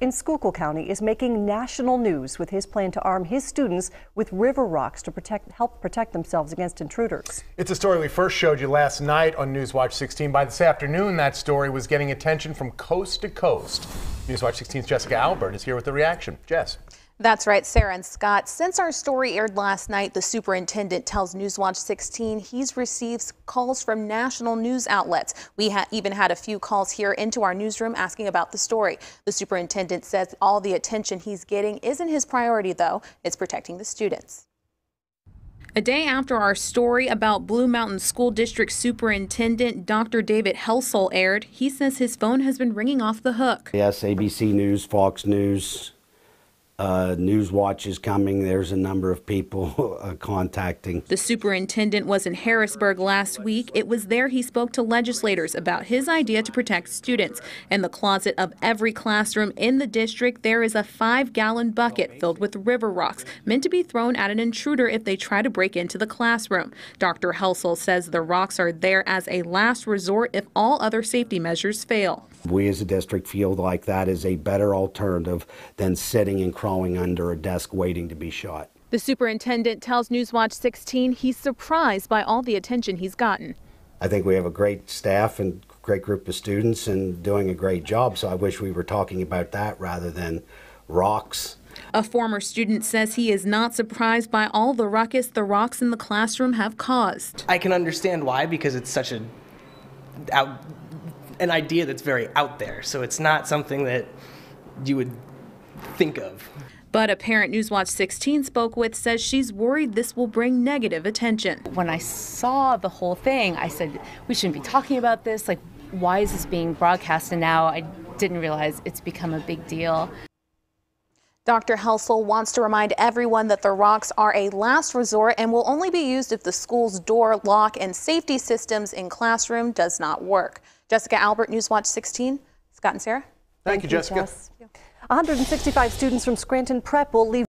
in Schuylkill County is making national news with his plan to arm his students with river rocks to help protect themselves against intruders. It's a story we first showed you last night on Newswatch 16. By this afternoon, that story was getting attention from coast to coast. Newswatch 16's Jessica Albert is here with the reaction. Jess. That's right, Sarah and Scott. Since our story aired last night, the superintendent tells Newswatch 16 he's received calls from national news outlets. We even had a few calls here into our newsroom asking about the story. The superintendent says all the attention he's getting isn't his priority, though. It's protecting the students. A day after our story about Blue Mountain School District Superintendent Dr. David Helsel aired, he says his phone has been ringing off the hook. Yes, ABC News, Fox News. Newswatch is coming. There's a number of people contacting. The superintendent was in Harrisburg last week. It was there he spoke to legislators about his idea to protect students. In the closet of every classroom in the district, there is a 5-gallon bucket filled with river rocks meant to be thrown at an intruder if they try to break into the classroom. Dr. Helsel says the rocks are there as a last resort if all other safety measures fail. We as a district feel like that is a better alternative than sitting and crawling under a desk waiting to be shot. The superintendent tells Newswatch 16 he's surprised by all the attention he's gotten. I think we have a great staff and great group of students and doing a great job, so I wish we were talking about that rather than rocks. A former student says he is not surprised by all the ruckus the rocks in the classroom have caused. I can understand why, because it's such an idea that's very out there, so it's not something that you would think of. But a parent Newswatch 16 spoke with says she's worried this will bring negative attention. When I saw the whole thing, I said, we shouldn't be talking about this. Like, why is this being broadcast? And now I didn't realize it's become a big deal. Dr. Helsel wants to remind everyone that the rocks are a last resort and will only be used if the school's door, lock, and safety systems in classroom does not work. Jessica Albert, Newswatch 16. Scott and Sarah. Thank you, Jessica. 165 students from Scranton Prep will leave